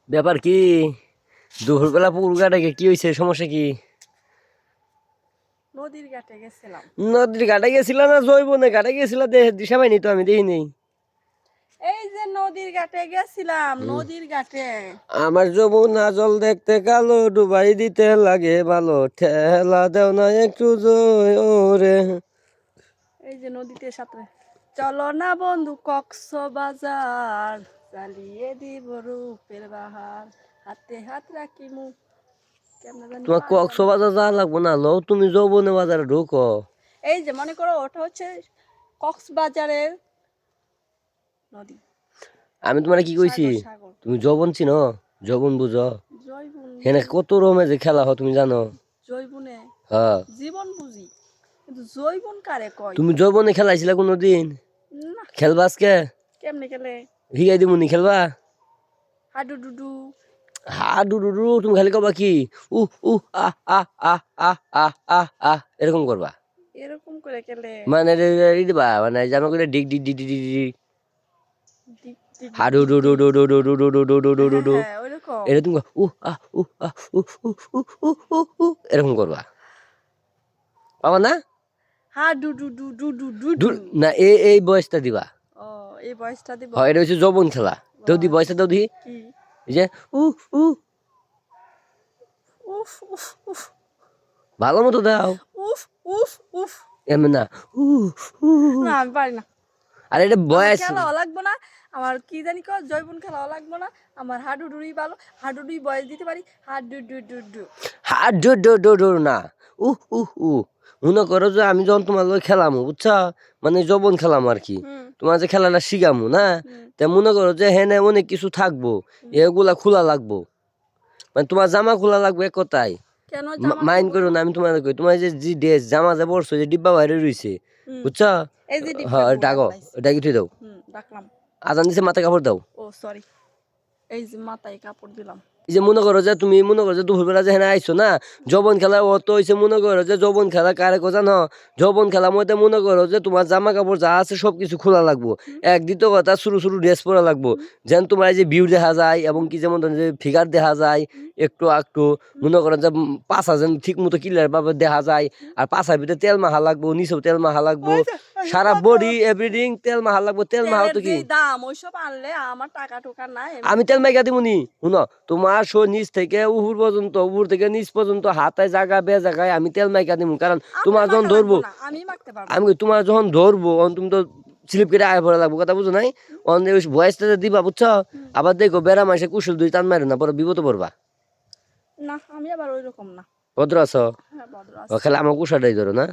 ব্যাপার কি? দুপুরবেলা পুকুর ঘাটে কি হয়েছে? সমস্যা কি? নদীর ঘাটে গেছিলাম। নদীর ঘাটে গেছিল না জৈবনে ঘাটে গেছিল? দিশা পাইনি তো, আমি দেখিনি। এই যে নদীর ঘাটে গেছিলাম, নদীর ঘাটে। আমার যমুনা জল দেখতে কালো, ডুবাই দিতে লাগে ভালো, ঠেলা দেও না একটু জয় ওরে। এই যে নদীতে সাঁতরে চলো না বন্ধু কক্সবাজার, চালিয়ে দিব রূপের বাহার, হাতে হাত রাখি মুখ। কেমন জানি তোমার পার জানি। কক্সবাজার যাওয়া লাগবো না, লো তুমি যৌবনে বাজারে ঢুকো। এই যে মনে করো ওটা হচ্ছে কক্সবাজারের নদী। আমি তোমার কি কইছি? সাগর সাগর। তুমি যৌবন চিনো? যৌবন বুঝো? জয়বুন হেনে কত রকমের যে খেলা হয় তুমি জানো? জয়বুনে হ্যাঁ। জীবন বুঝি, কিন্তু জয়বুন কারে কয়? তুমি যৌবনে খেলাইছিলা কোনোদিন? না। খেলবা আজকে? কেমনে খেলে? হিগাই দিমুনি, খেলবা? হাডু ডুডু। হা ডু ডু ডু, তুমি খালি কবা কি আহ আহ আহ আহ আহ আহ আহ এরকম করবা। এরকম করে খেলে। মানে দিবা, মানে জামা করে ডিগ ডিগ ডিগ ডিগ ডিগ ডিগ। ডিপ ডিপ হা ডু ডু ডু ডু ডু ডু ডু ডু ডু ডু ডু ডু ডু হ্যাঁ ডু। হ্যাঁ ওইরকম। এটা তুমি এরকম করবা, পাবা না? হাডু ডুডু ডুডু ডু, ডুডু। না এই বয়সটা দিবা। ও এই বয়সটা দিব। হয় এটা হচ্ছে যৌবন খেলা। দেও দি বয়সটা দেও দি। কি? এই যে উহ উহ, উফ উফ উফ ভালো মতো দাও। উফ উফ উফ। এমন না উহ উহ। না আমি পারি না। আর এটা আমার বয়স। খেলাও লাগবো না। আমার কি জানি কয় জয়বুন খেলাও লাগবো না। আমার হাডুডুই ভালো। হাডুডুই বয়স দিতে পারি। হাডু ডু ডু ডু। হাত ডোর না। মনে করো যে আমি যখন তোমার লগে খেলামু, বুঝছা? মানে যৌবন খেলাম আর কি। হুম তোমার যে খেলাটা শিখামু না, হুম তা মনে করো যে হেনে অনেক কিছু থাকবো, এগুলা খোলা লাগবো। মানে তোমার জামা খোলা লাগবে এক কথায়। কেন জামা মাইন্ড খুলবো করো না? না, আমি তোমার কই তোমার যে যে ড্রেস জামা যে পরছো, যে ডিব্বা বাইরে রইছে, হুম বুঝছা? এই যে ডিপটা হ্যাঁ ডাকো, ডাকলাইছি। ডাকি উঠে দাও। ডাকলাম। আজান দিছে, মাথায় কাপড় দাও। ও সরি। এই যে মাথায় কাপড় দিলাম। এই যে মনে করো যে তুমি মনে করো যে দুপুরবেলা যে হেনে আইছো না, যৌবন খেলা অত হইছে। মনে করো যে যৌবন খেলা কারে কো জানো? যৌবন খেলা মধ্যে মনে করো যে তোমার জামা কাপড় যা আছে সবকিছু খোলা লাগবো। হুম এক দ্বিতীয় কথা, শুরু শুরু ড্রেস পরা লাগবো, হুম যেন তোমার এই যে ভিউ দেখা যায় এবং কি যেমন ধরেন যে ফিগার দেখা যায় হুম একটু একটু। হুম মনে করেন যে পাছা যেন ঠিক মতো ক্লিয়ার ভাবে দেখা যায়। হুম। আর পাছার ভিতরে তেল মাখা লাগবো, নিচেও তেল মাখা লাগবো, ওই যে সারা বডি এভরিথিং তেল মাখা লাগবো। তেল মাখাও তেলের তো কি? যেই দাম ওইসব আনলে আমার টাকা টুকা নাই আমি এমনিতে। তেল মাইকা দিমুনি, শুনো। তোমার নিচ থেকে উপর পর্যন্ত, উপর থেকে নিচ পর্যন্ত হাতে জায়গা বে জায়গায় আমি তেল মাইকা দিমু। কারণ আপনার তোমার যখন মাখা লাগবো ধরবো, না, আমি মাখতে পারবো। আমি কই, তোমার যখন ধরবো তুমি তো স্লিপ কেটে আয় পড়া লাগবো, কথা বুঝো নাই? অন ওই ভয়েসটা দিবা, বুঝছো? হুম। আবার দেখো বেড়া মাসে কুশল দুই টান মারে না, পরে বিপদ পড়বা। না আমি আবার ওই রকম না। ভদ্র আছো? হ্যাঁ ভদ্র ও আছি। খেলে আমার কুশাটাই ধরো না।